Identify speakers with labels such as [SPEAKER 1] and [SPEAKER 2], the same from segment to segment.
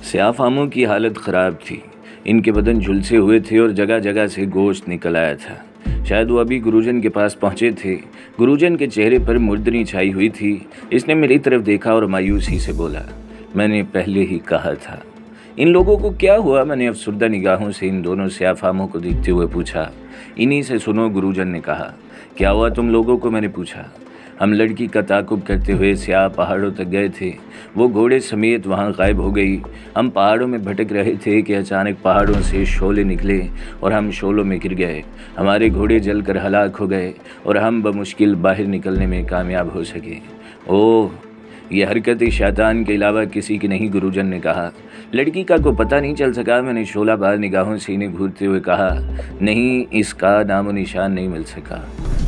[SPEAKER 1] स्याफामों की हालत ख़राब थी। इनके बदन झुलसे हुए थे और जगह जगह से गोश्त निकल आया था। शायद वो अभी गुरुजन के पास पहुँचे थे। गुरुजन के चेहरे पर मुर्दनी छाई हुई थी। इसने मेरी तरफ देखा और मायूसी से बोला, मैंने पहले ही कहा था। इन लोगों को क्या हुआ? मैंने अफसुर्दा निगाहों से इन दोनों स्याफामों को देखते हुए पूछा। इन्हीं से सुनो, गुरुजन ने कहा। क्या हुआ तुम लोगों को? मैंने पूछा। हम लड़की का ताकुब करते हुए स्याह पहाड़ों तक गए थे। वो घोड़े समेत वहाँ गायब हो गई। हम पहाड़ों में भटक रहे थे कि अचानक पहाड़ों से शोले निकले और हम शोलों में गिर गए। हमारे घोड़े जलकर हलाक हो गए और हम बमुश्किल बाहर निकलने में कामयाब हो सके। ओह, ये हरकत शैतान के अलावा किसी की नहीं, गुरुजन ने कहा। लड़की का को पता नहीं चल सका। मैंने शोला बार निगाहों से इन्हें घूरते हुए कहा। नहीं, इसका नामो निशान नहीं मिल सका।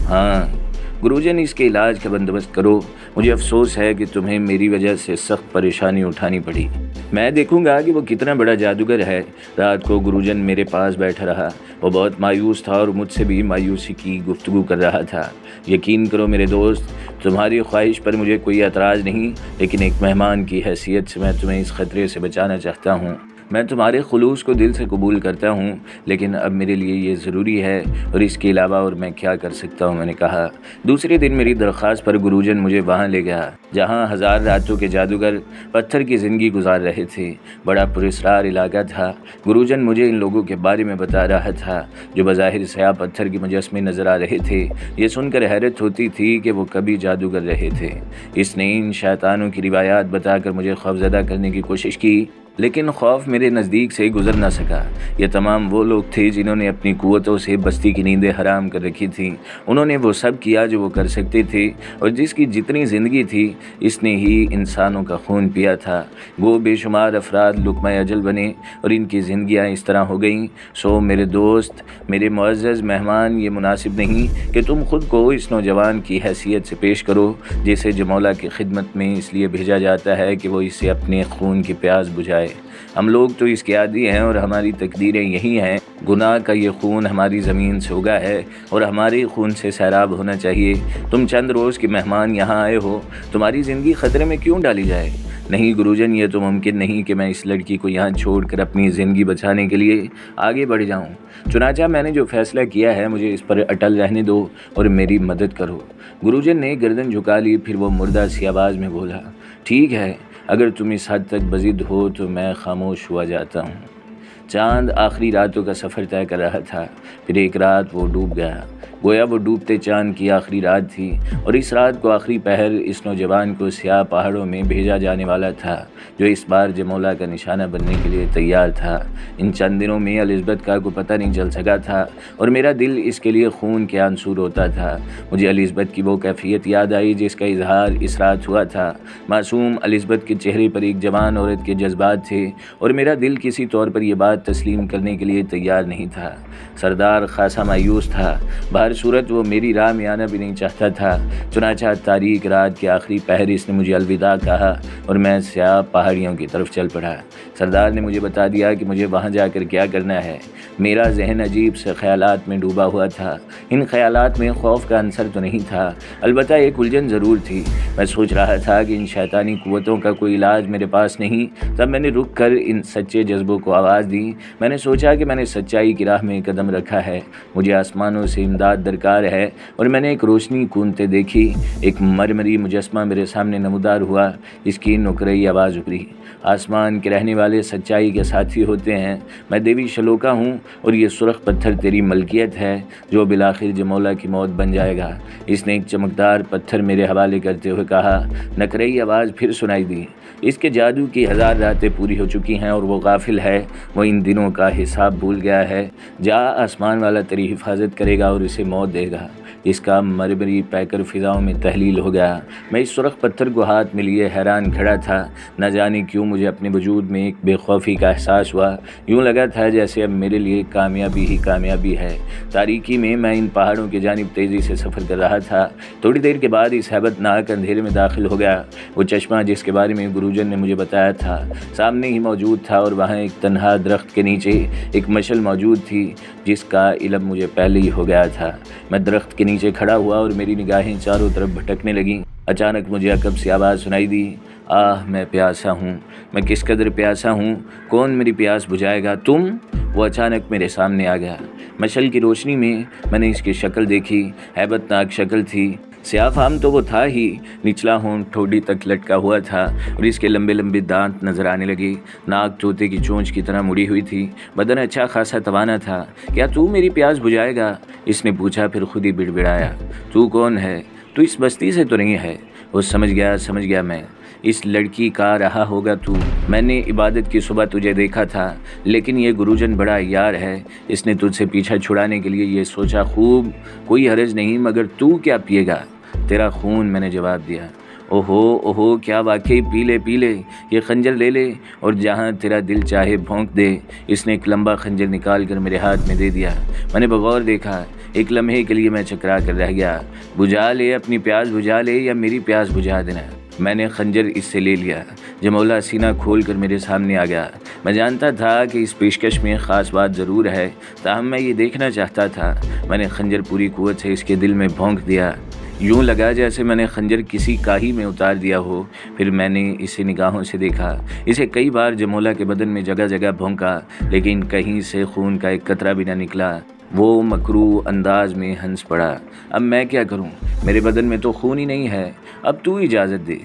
[SPEAKER 1] हाँ गुरुजन, इसके इलाज का बंदोबस्त करो। मुझे अफसोस है कि तुम्हें मेरी वजह से सख्त परेशानी उठानी पड़ी। मैं देखूंगा कि वो कितना बड़ा जादूगर है। रात को गुरुजन मेरे पास बैठा रहा। वो बहुत मायूस था और मुझसे भी मायूसी की गुफ्तगू कर रहा था। यकीन करो मेरे दोस्त, तुम्हारी ख्वाहिश पर मुझे कोई एतराज़ नहीं, लेकिन एक मेहमान की हैसियत से मैं तुम्हें इस ख़तरे से बचाना चाहता हूँ। मैं तुम्हारे खुलूस को दिल से कबूल करता हूँ, लेकिन अब मेरे लिए ये ज़रूरी है और इसके अलावा और मैं क्या कर सकता हूँ? मैंने कहा। दूसरे दिन मेरी दरख्वास्त पर गुरुजन मुझे वहाँ ले गया जहाँ 1000 रातों के जादूगर पत्थर की ज़िंदगी गुजार रहे थे। बड़ा पुरस्कार इलाका था। गुरुजन मुझे इन लोगों के बारे में बता रहा था जो बज़ाहिर स्याह पत्थर की मुजस्मे नज़र आ रहे थे। ये सुनकर हैरत होती थी कि वो कभी जादूगर रहे थे। इसने इन शैतानों की रिवायात बताकर मुझे खौफज़दा करने की कोशिश की, लेकिन खौफ मेरे नज़दीक से गुजर ना सका। ये तमाम वो लोग थे जिन्होंने अपनी कुव्वतों से बस्ती की नींदें हराम कर रखी थीं। उन्होंने वो सब किया जो वो कर सकते थे और जिसकी जितनी ज़िंदगी थी इसने ही इंसानों का खून पिया था। वो बेशुमार अफराद लुक़मा अजल बने और इनकी ज़िंदगियाँ इस तरह हो गईं। सो मेरे दोस्त, मेरे मुअज़्ज़ज़ मेहमान, ये मुनासिब नहीं कि तुम ख़ुद को इस नौजवान की हैसियत से पेश करो जिसे जमौला की खिदमत में इसलिए भेजा जाता है कि वो इससे अपने खून की प्यास बुझाए। हम लोग तो इसके आदी हैं और हमारी तकदीरें यही हैं। गुनाह का ये खून हमारी ज़मीन से उगा है और हमारे खून से सैराब होना चाहिए। तुम चंद रोज़ के मेहमान यहाँ आए हो, तुम्हारी ज़िंदगी ख़तरे में क्यों डाली जाए? नहीं गुरुजन, ये तो मुमकिन नहीं कि मैं इस लड़की को यहाँ छोड़कर अपनी ज़िंदगी बचाने के लिए आगे बढ़ जाऊँ। चुनाचा मैंने जो फ़ैसला किया है, मुझे इस पर अटल रहने दो और मेरी मदद करो। गुरुजन ने गर्दन झुका ली। फिर वो मुर्दा सी आवाज़ में बोला, ठीक है, अगर तुम इस हद तक बज़िद हो तो मैं खामोश हुआ जाता हूँ। चाँद आखिरी रातों का सफ़र तय कर रहा था। फिर एक रात वो डूब गया। गोया वो डूबते चाँद की आखिरी रात थी और इस रात को आखिरी पहर इस नौजवान को स्याह पहाड़ों में भेजा जाने वाला था जो इस बार जमौला का निशाना बनने के लिए तैयार था। इन चंद दिनों में एलिज़ाबेथ का को पता नहीं चल सका था और मेरा दिल इसके लिए खून के आंसू रोता था। मुझे एलिज़ाबेथ की वो कैफियत याद आई जिसका इजहार इस रात हुआ था। मासूम एलिज़ाबेथ के चेहरे पर एक जवान औरत के जज्बात थे और मेरा दिल किसी तौर पर यह बात तस्लीम करने के लिए तैयार नहीं था। सरदार खासा मायूस था। बाहर सूरत वो मेरी राह में आना भी नहीं चाहता था। चुनाचा तारीक रात के आखिरी पहर इसने मुझे अलविदा कहा और मैं स्याह पहाड़ियों की तरफ चल पड़ा। सरदार ने मुझे बता दिया कि मुझे वहाँ जाकर क्या करना है। मेरा जहन अजीब से ख्यालात में डूबा हुआ था। इन ख्यालात में खौफ का अंसर तो नहीं था, अलबत्ता एक उलझन ज़रूर थी। मैं सोच रहा था कि इन शैतानी कुव्वतों का कोई इलाज मेरे पास नहीं। तब मैंने रुक कर इन सच्चे जज्बों को आवाज़ दी। मैंने सोचा कि मैंने सच्चाई की राह में कदम रखा है। मुझे आसमानों से इमदाद दरकार है और मैंने एक रोशनी कूदते देखी। एक मरमरी मुजस्मा मेरे सामने नमूदार हुआ। इसकी नुकरई आवाज़ उभरी, आसमान के रहने वाले सच्चाई के साथी होते हैं। मैं देवी शलोका हूँ और ये सुर्ख पत्थर तेरी मलकियत है जो बिलाखिर जमौला की मौत बन जाएगा। इसने एक चमकदार पत्थर मेरे हवाले करते हुए कहा। नकरई आवाज़ फिर सुनाई दी। इसके जादू की 1000 रातें पूरी हो चुकी हैं और वो गाफिल है। वो इन दिनों का हिसाब भूल गया है। जा, आसमान वाला तेरी हिफाजत करेगा और इसे मौत देगा। इसका मरमरी पैकर फ़िज़ाओं में तहलील हो गया। मैं इस सुर्ख पत्थर को हाथ में लिए हैरान खड़ा था। न जाने क्यों मुझे अपने वजूद में एक बेखौफी का एहसास हुआ। यूँ लगा था जैसे अब मेरे लिए कामयाबी ही कामयाबी है। तारीकी में मैं इन पहाड़ों की जानिब तेज़ी से सफ़र कर रहा था। थोड़ी देर के बाद इस हैबतनाक अंधेरे में दाखिल हो गया। वो चश्मा जिसके बारे में गुरुजन ने मुझे बताया था सामने ही मौजूद था और वहाँ एक तन्हा दरख्त के नीचे एक मशल मौजूद थी जिसका इल्म मुझे पहले ही हो गया था। मैं दरख्त के नीचे खड़ा हुआ और मेरी निगाहें चारों तरफ भटकने लगीं। अचानक मुझे अकब से आवाज़ सुनाई दी, आह मैं प्यासा हूँ, मैं किस कदर प्यासा हूँ, कौन मेरी प्यास बुझाएगा, तुम। वो अचानक मेरे सामने आ गया। मशल की रोशनी में मैंने इसकी शक्ल देखी। हैबतनाक शक्ल थी। स्याफाम तो वो था ही, निचला होंठ ठोड़ी तक लटका हुआ था और इसके लंबे लंबे दांत नजर आने लगे। नाक तोते की चोंच की तरह मुड़ी हुई थी। बदन अच्छा खासा तवाना था। क्या तू मेरी प्यास बुझाएगा? इसने पूछा, फिर खुद ही बिड़बिड़ाया, तू कौन है? तू इस बस्ती से तो नहीं है? वो समझ गया मैं, इस लड़की का रहा होगा तू। मैंने इबादत की सुबह तुझे देखा था, लेकिन ये गुरुजन बड़ा यार है, इसने तुझसे पीछा छुड़ाने के लिए ये सोचा खूब, कोई हर्ज नहीं, मगर तू क्या पिएगा? तेरा खून, मैंने जवाब दिया। ओहो क्या वाकई, पी ले, ये खंजर ले ले और जहाँ तेरा दिल चाहे भोंक दे। इसने एक लंबा खंजर निकाल कर मेरे हाथ में दे दिया। मैंने बगौर देखा। एक लम्हे के लिए मैं चकरा कर रह गया। बुझा ले, अपनी प्यास बुझा ले या मेरी प्यास बुझा देना। मैंने खंजर इससे ले लिया। जमौला सीना खोल कर मेरे सामने आ गया। मैं जानता था कि इस पेशकश में ख़ास बात ज़रूर है, ताहम मैं ये देखना चाहता था। मैंने खंजर पूरी कुव्वत से इसके दिल में भोंक दिया। यूं लगा जैसे मैंने खंजर किसी काही में उतार दिया हो। फिर मैंने इसे निगाहों से देखा। इसे कई बार जमौला के बदन में जगह जगह भोंका, लेकिन कहीं से खून का एक कतरा भी न निकला। वो मकरू अंदाज में हंस पड़ा। अब मैं क्या करूं? मेरे बदन में तो खून ही नहीं है। अब तू इजाज़त दे।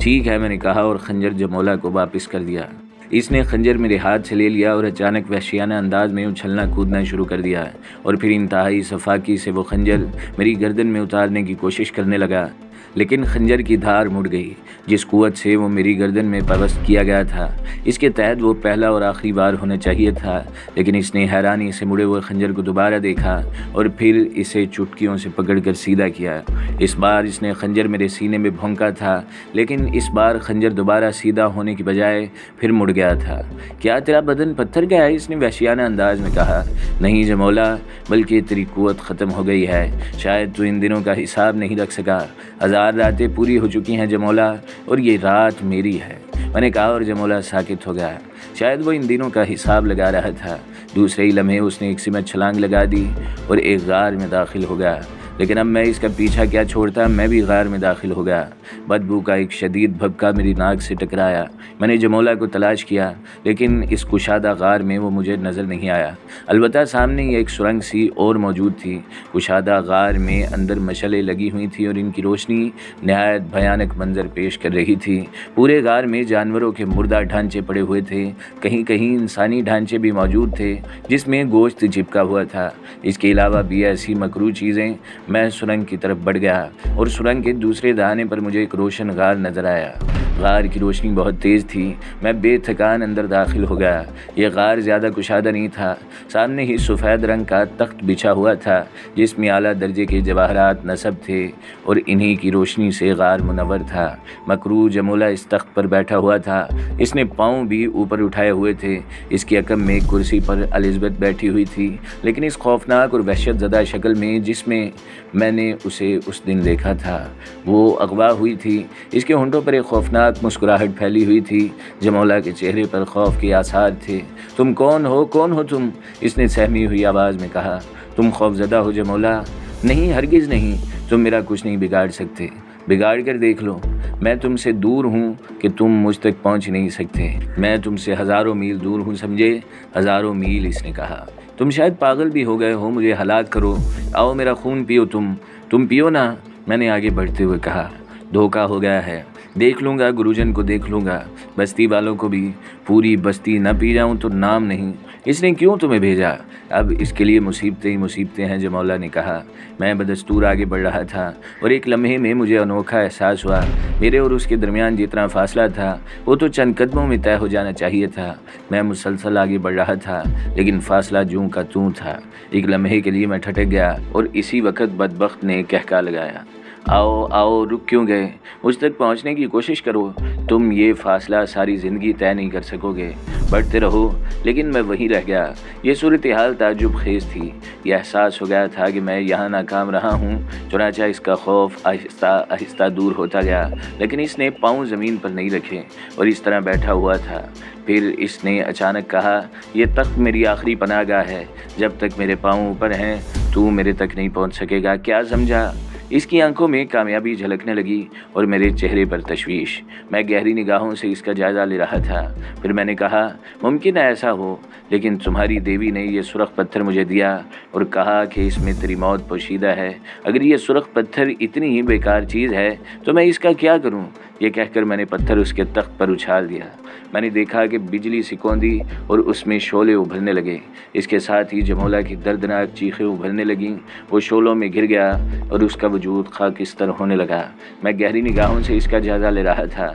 [SPEAKER 1] ठीक है, मैंने कहा और खंजर जमौला को वापस कर दिया। इसने खंजर मेरे हाथ से ले लिया और अचानक वहशियाना अंदाज में उछलना कूदना शुरू कर दिया और फिर इंतहाई सफाकी से वो खंजर मेरी गर्दन में उतारने की कोशिश करने लगा। लेकिन खंजर की धार मुड़ गई। जिस कुव्वत से वो मेरी गर्दन में पवस्त किया गया था, इसके तहत वो पहला और आखिरी बार होना चाहिए था। लेकिन इसने हैरानी से मुड़े हुए खंजर को दोबारा देखा और फिर इसे चुटकियों से पकड़कर सीधा किया। इस बार इसने खंजर मेरे सीने में भोंका था, लेकिन इस बार खंजर दोबारा सीधा होने की बजाय फिर मुड़ गया था। क्या तेरा बदन पत्थर गया है? इसने वहशियाना अंदाज में कहा। नहीं जमौला, बल्कि तेरी कुव्वत ख़त्म हो गई है। शायद तू इन दिनों का हिसाब नहीं रख सका। 1000 रातें पूरी हो चुकी हैं जमौला, और ये रात मेरी है, मैंने कहा और जमौला साकित हो गया। शायद वो इन दिनों का हिसाब लगा रहा था। दूसरे ही लम्हे उसने एक सिमत छलांग लगा दी और एक गार में दाखिल हो गया। लेकिन अब मैं इसका पीछा क्या छोड़ता, मैं भी गार में दाखिल हो गया। बदबू का एक शदीद भभका मेरी नाक से टकराया। मैंने जमौला को तलाश किया, लेकिन इस कुशादा गार में वो मुझे नज़र नहीं आया। अलबत्ता सामने ही एक सुरंग सी और मौजूद थी। कुशादा गार में अंदर मशलें लगी हुई थी और इनकी रोशनी नहायत भयानक मंजर पेश कर रही थी। पूरे गार में जानवरों के मुर्दा ढांचे पड़े हुए थे। कहीं कहीं इंसानी ढांचे भी मौजूद थे, जिसमें गोश्त चिपका हुआ था। इसके अलावा भी ऐसी मकरू चीज़ें। मैं सुरंग की तरफ बढ़ गया और सुरंग के दूसरे दहाने पर मुझे एक रोशन गार नज़र आया। गार की रोशनी बहुत तेज़ थी। मैं बेथकान अंदर दाखिल हो गया। यह गार ज़्यादा कुशादा नहीं था। सामने ही सफ़ेद रंग का तख्त बिछा हुआ था, जिसमें आला दर्जे के जवाहरात नस्ब थे और इन्हीं की रोशनी से गार मुनव्वर था। मकरू जमौला इस तख्त पर बैठा हुआ था। इसने पाँव भी ऊपर उठाए हुए थे। इसकी अकब में एक कुर्सी पर एलिज़ाबेथ बैठी हुई थी, लेकिन इस खौफनाक और वहशत ज़दा शक्ल में जिसमें मैंने उसे उस दिन देखा था। वो अगवा हुई थी। इसके होंठों पर एक खौफनाक मुस्कुराहट फैली हुई थी। जमौला के चेहरे पर खौफ के आसार थे। तुम कौन हो तुम? इसने सहमी हुई आवाज़ में कहा। तुम खौफजदा हो जमौला? नहीं, हरगिज़ नहीं। तुम मेरा कुछ नहीं बिगाड़ सकते। बिगाड़ कर देख लो। मैं तुमसे दूर हूँ कि तुम मुझ तक पहुँच नहीं सकते। मैं तुमसे हज़ारों मील दूर हूँ, समझे? हज़ारों मील। इसने कहा। तुम शायद पागल भी हो गए हो, मुझे हलाक करो। आओ मेरा खून पियो। तुम पियो ना, मैंने आगे बढ़ते हुए कहा। धोखा हो गया है। देख लूँगा, गुरुजन को देख लूँगा, बस्ती वालों को भी। पूरी बस्ती न पी जाऊँ तो नाम नहीं। इसने क्यों तुम्हें भेजा? अब इसके लिए मुसीबतें ही मुसीबतें हैं, जमौला ने कहा। मैं बदस्तूर आगे बढ़ रहा था और एक लम्हे में मुझे अनोखा एहसास हुआ। मेरे और उसके दरमियान जितना फासला था वो तो चंद कदमों में तय हो जाना चाहिए था। मैं मुसलसल आगे बढ़ रहा था, लेकिन फासला जूं का तूं था। एक लम्हे के लिए मैं ठटक गया और इसी वक्त बदबख्त ने कहका लगाया, आओ, रुक क्यों गए? मुझ तक पहुंचने की कोशिश करो। तुम ये फासला सारी ज़िंदगी तय नहीं कर सकोगे। बढ़ते रहो। लेकिन मैं वहीं रह गया। ये सूरत हाल ताज्जुब खेज़ थी। यह एहसास हो गया था कि मैं यहाँ नाकाम रहा हूँ। चुनांचे इसका खौफ आहिस्ता आहिस्ता दूर होता गया, लेकिन इसने पाँव ज़मीन पर नहीं रखे और इस तरह बैठा हुआ था। फिर इसने अचानक कहा, यह तख्त मेरी आखिरी पनाहगाह है। जब तक मेरे पाँव ऊपर हैं तू मेरे तक नहीं पहुँच सकेगा। क्या समझा? इसकी आंखों में कामयाबी झलकने लगी और मेरे चेहरे पर तशवीश। मैं गहरी निगाहों से इसका जायज़ा ले रहा था। फिर मैंने कहा, मुमकिन है ऐसा हो, लेकिन तुम्हारी देवी ने यह सुर्ख पत्थर मुझे दिया और कहा कि इसमें तेरी मौत पोशीदा है। अगर ये सुर्ख पत्थर इतनी ही बेकार चीज़ है तो मैं इसका क्या करूं? ये कहकर मैंने पत्थर उसके तख्त पर उछाल दिया। मैंने देखा कि बिजली सिकोंदी और उसमें शोले उभरने लगे। इसके साथ ही जमोला की दर्दनाक चीखें उभरने लगीं। वो शोलों में गिर गया और उसका वजूद खाकिस्तर होने लगा। मैं गहरी निगाहों से इसका जायज़ा ले रहा था।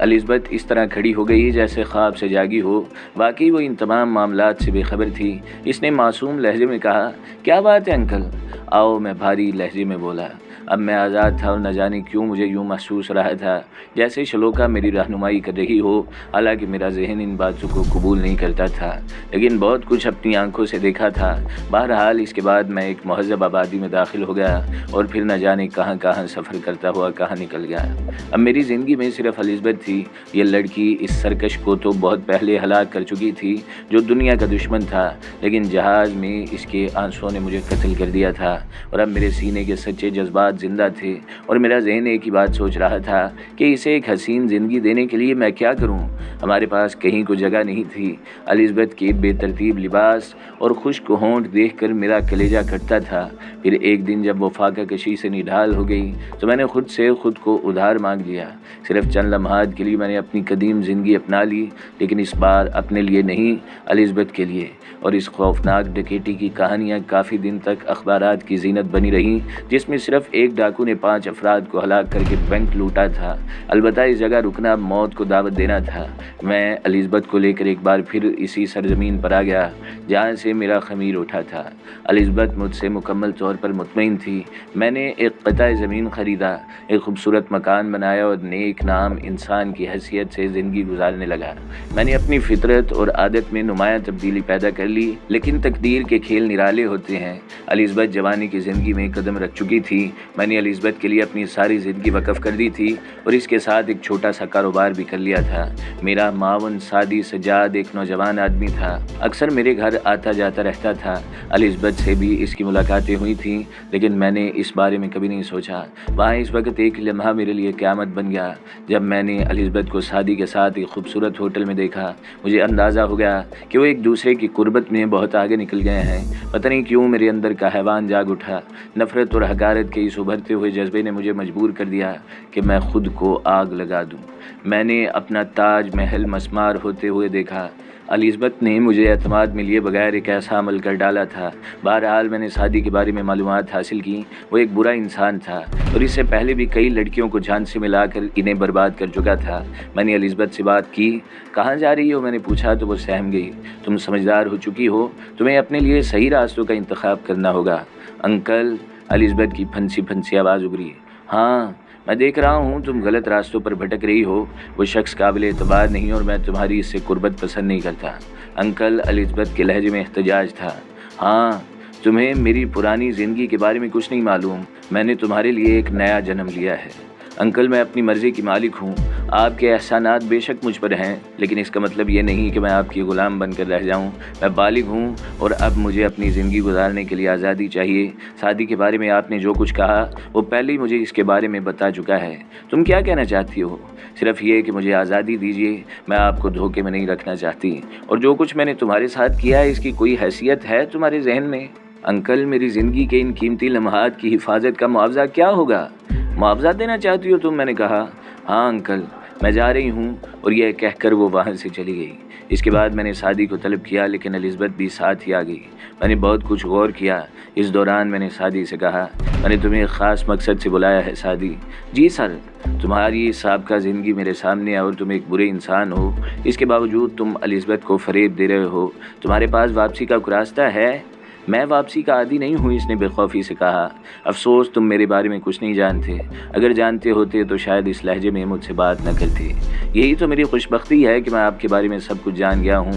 [SPEAKER 1] एलिज़ाबेथ इस तरह खड़ी हो गई जैसे ख्वाब से जागी हो। वाकई वो इन तमाम मामलात से बेखबर थी। इसने मासूम लहजे में कहा, क्या बात है अंकल? आओ, मैं भारी लहजे में बोला। अब मैं आज़ाद था और न जाने क्यों मुझे यूँ महसूस रहा था जैसे शलोका मेरी रहनुमाई कर रही हो। हालांकि मेरा जहन इन बातों को कबूल नहीं करता था, लेकिन बहुत कुछ अपनी आंखों से देखा था। बहरहाल इसके बाद मैं एक महज़ब आबादी में दाखिल हो गया और फिर न जाने कहाँ कहाँ सफ़र करता हुआ कहाँ निकल गया। अब मेरी ज़िंदगी में सिर्फ एलिज़ाबेथ थी। ये लड़की इस सरकश को तो बहुत पहले हलाक कर चुकी थी जो दुनिया का दुश्मन था, लेकिन जहाज़ में इसके आंसुओं ने मुझे कत्ल कर दिया था। और अब मेरे सीने के सच्चे जज्बात जिंदा थे और मेरा जहन एक ही बात सोच रहा था कि इसे एक हसीन ज़िंदगी देने के लिए मैं क्या करूं। हमारे पास कहीं को जगह नहीं थी। एलिज़ाबेथ के बेतरतीब लिबास और खुश्क होंठ देखकर मेरा कलेजा कटता था। फिर एक दिन जब वो फाका कशी से निढाल हो गई तो मैंने खुद से खुद को उधार मांग लिया। सिर्फ चंद लम्हात के लिए मैंने अपनी कदीम ज़िंदगी अपना ली, लेकिन इस बार अपने लिए नहीं, एलिज़ाबेथ के लिए। और इस खौफनाक डकैती की कहानियाँ काफ़ी दिन तक अखबारात की जीनत बनी रहीं, जिसमें सिर्फ एक डाकू ने 5 अफराद को हलाक करके बैंक लूटा था। अलबत्ता इस जगह रुकना मौत को दावत देना था। मैं एलिज़ाबेथ को लेकर एक बार फिर इसी सरजमीन पर आ गया जहाँ से मेरा खमीर उठा था। एलिज़ाबेथ मुझसे मुकम्मल तौर पर मुतमईन थी। मैंने एक क़ता ज़मीन ख़रीदा, एक खूबसूरत मकान बनाया और नेक नाम इंसान की हैसियत से ज़िंदगी गुजारने लगा। मैंने अपनी फितरत और आदत में नुमाया तब्दीली पैदा कर ली, लेकिन तकदीर के खेल निराले होते हैं। एलिज़ाबेथ जवानी की ज़िंदगी में कदम रख चुकी थी। मैंने एलिज़ाबेथ के लिए अपनी सारी ज़िंदगी वक़फ़ कर दी थी और इसके साथ एक छोटा सा कारोबार भी कर लिया था। मेरा मावन सादी सजाद एक नौजवान आदमी था। अक्सर मेरे घर आता जाता रहता था। एलिज़ाबेथ से भी इसकी मुलाकातें हुई थीं, लेकिन मैंने इस बारे में कभी नहीं सोचा। वहाँ इस वक्त एक लम्हा मेरे लिए क़यामत बन गया जब मैंने एलिज़ाबेथ को शादी के साथ एक खूबसूरत होटल में देखा। मुझे अंदाज़ा हो गया कि वो एक दूसरे की कुर्बत में बहुत आगे निकल गए हैं। पता नहीं क्यों मेरे अंदर का हैवान जाग उठा। नफ़रत और हकारत के इस उभरते हुए जज्बे ने मुझे मजबूर कर दिया कि मैं खुद को आग लगा दूं। मैंने अपना ताज महल मस्मार होते हुए देखा। एलिज़ाबेथ ने मुझे एतमाद में लिए बगैर एक ऐसा अमल कर डाला था। बहरहाल मैंने शादी के बारे में मालूमात हासिल की। वो एक बुरा इंसान था और इससे पहले भी कई लड़कियों को जान से मिलाकर इन्हें बर्बाद कर चुका था। मैंने एलिज़ाबेथ से बात की। कहाँ जा रही हो मैंने पूछा तो वो सहम गई। तुम समझदार हो चुकी हो, तुम्हें अपने लिए सही रास्तों का इंतखाब करना होगा। अंकल, एलिज़ाबेथ की फंसी फंसी आवाज़ उभरी। हाँ, मैं देख रहा हूँ तुम गलत रास्तों पर भटक रही हो। वो शख्स काबिल एतबार नहीं और मैं तुम्हारी इससे कुर्बत पसंद नहीं करता। अंकल, एलिज़ाबेथ के लहजे में एहतजाज था। हाँ, तुम्हें मेरी पुरानी ज़िंदगी के बारे में कुछ नहीं मालूम। मैंने तुम्हारे लिए एक नया जन्म लिया है। अंकल, मैं अपनी मर्ज़ी की मालिक हूँ। आपके एहसानात बेशक मुझ पर हैं, लेकिन इसका मतलब ये नहीं कि मैं आपकी ग़ुलाम बनकर रह जाऊँ। मैं बालिग हूँ और अब मुझे अपनी ज़िंदगी गुजारने के लिए आज़ादी चाहिए। शादी के बारे में आपने जो कुछ कहा वो पहले ही मुझे इसके बारे में बता चुका है। तुम क्या कहना चाहती हो? सिर्फ ये कि मुझे आज़ादी दीजिए। मैं आपको धोखे में नहीं रखना चाहती, और जो कुछ मैंने तुम्हारे साथ किया है इसकी कोई हैसियत है तुम्हारे जहन में? अंकल, मेरी ज़िंदगी के इन कीमती लम्हात की हिफाजत का मुआवजा क्या होगा? मुआवजा देना चाहती हो तुम? मैंने कहा। हाँ अंकल, मैं जा रही हूँ। और यह कहकर वो वहाँ से चली गई। इसके बाद मैंने शादी को तलब किया, लेकिन एलिज़ाबेथ भी साथ ही आ गई। मैंने बहुत कुछ गौर किया। इस दौरान मैंने शादी से कहा, मैंने तुम्हें एक ख़ास मकसद से बुलाया है शादी। जी सर। तुम्हारी साबका ज़िंदगी मेरे सामने है और तुम एक बुरे इंसान हो। इसके बावजूद तुम एलिज़ाबेथ को फ़रेब दे रहे हो। तुम्हारे पास वापसी का कोई रास्ता है? मैं वापसी का आदी नहीं हूँ, इसने बेखौफी से कहा। अफसोस तुम मेरे बारे में कुछ नहीं जानते। अगर जानते होते तो शायद इस लहजे में मुझसे बात न करते। यही तो मेरी खुशबख्ती है कि मैं आपके बारे में सब कुछ जान गया हूँ।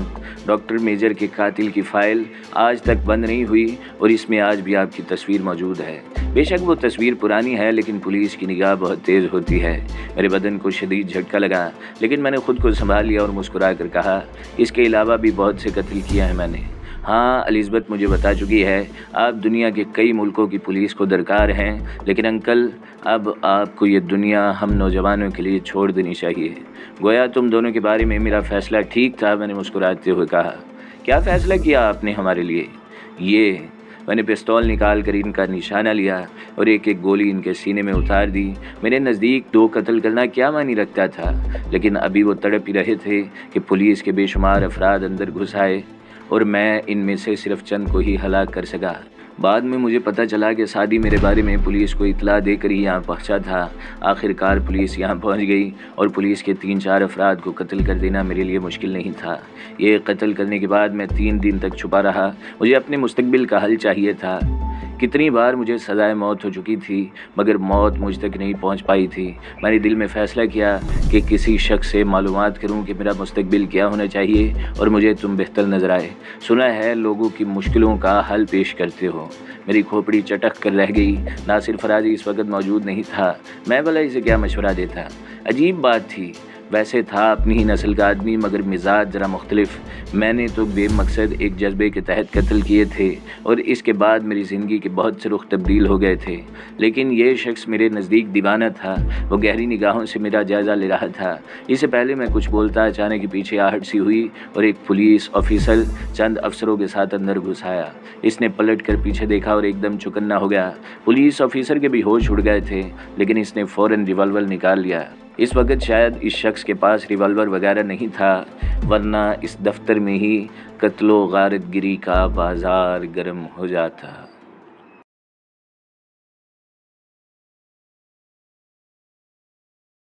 [SPEAKER 1] डॉक्टर मेजर के कातिल की फ़ाइल आज तक बंद नहीं हुई और इसमें आज भी आपकी तस्वीर मौजूद है। बेशक वो तस्वीर पुरानी है, लेकिन पुलिस की निगाह बहुत तेज़ होती है। मेरे बदन को शदीद झटका लगा, लेकिन मैंने खुद को संभाल लिया और मुस्कुरा कर कहा, इसके अलावा भी बहुत से कत्ल किए हैं मैंने। हाँ, एलिज़ाबेथ मुझे बता चुकी है, आप दुनिया के कई मुल्कों की पुलिस को दरकार हैं, लेकिन अंकल अब आपको ये दुनिया हम नौजवानों के लिए छोड़ देनी चाहिए। गोया तुम दोनों के बारे में मेरा फ़ैसला ठीक था, मैंने मुस्कुराते हुए कहा। क्या फ़ैसला किया आपने हमारे लिए? ये मैंने पिस्तौल निकाल कर इनका निशाना लिया और एक एक गोली इनके सीने में उतार दी। मेरे नज़दीक 2 कत्ल करना क्या मानी रखता था, लेकिन अभी वो तड़प ही रहे थे कि पुलिस के बेशुमार अफराद अंदर घुस आए और मैं इनमें से सिर्फ चंद को ही हलाक कर सका। बाद में मुझे पता चला कि सादी मेरे बारे में पुलिस को इतला देकर ही यहाँ पहुँचा था। आखिरकार पुलिस यहाँ पहुँच गई और पुलिस के 3-4 अफराद को कत्ल कर देना मेरे लिए मुश्किल नहीं था। ये कत्ल करने के बाद मैं 3 दिन तक छुपा रहा। मुझे अपने मुस्तकबिल का हल चाहिए था। कितनी बार मुझे सजाए मौत हो चुकी थी, मगर मौत मुझ तक नहीं पहुंच पाई थी। मैंने दिल में फ़ैसला किया कि किसी शख्स से मालूमात करूं कि मेरा मुस्तकबिल क्या होना चाहिए और मुझे तुम बेहतर नज़र आए। सुना है लोगों की मुश्किलों का हल पेश करते हो। मेरी खोपड़ी चटक कर रह गई। नासिर फराजी इस वक्त मौजूद नहीं था। मैं भला इसे क्या मशवरा देता। अजीब बात थी, वैसे था अपनी ही नस्ल का आदमी, मगर मिजाज ज़रा मुख्तलिफ। मैंने तो बेमकसद एक जज्बे के तहत कत्ल किए थे और इसके बाद मेरी ज़िंदगी के बहुत से रुख तब्दील हो गए थे। लेकिन ये शख्स मेरे नज़दीक दीवाना था। वो गहरी निगाहों से मेरा जायज़ा ले रहा था। इससे पहले मैं कुछ बोलता, अचानक ही पीछे आहट सी हुई और एक पुलिस ऑफिसर चंद अफसरों के साथ अंदर घुस आया। इसने पलट कर पीछे देखा और एकदम चौकन्ना हो गया। पुलिस ऑफिसर के भी होश उड़ गए थे, लेकिन इसने फ़ौरन रिवॉल्वर निकाल लिया। इस वक्त शायद इस शख्स के पास रिवॉल्वर वगैरह नहीं था, वरना इस दफ्तर में ही कत्लो गारतगिरी का बाजार गर्म हो जाता।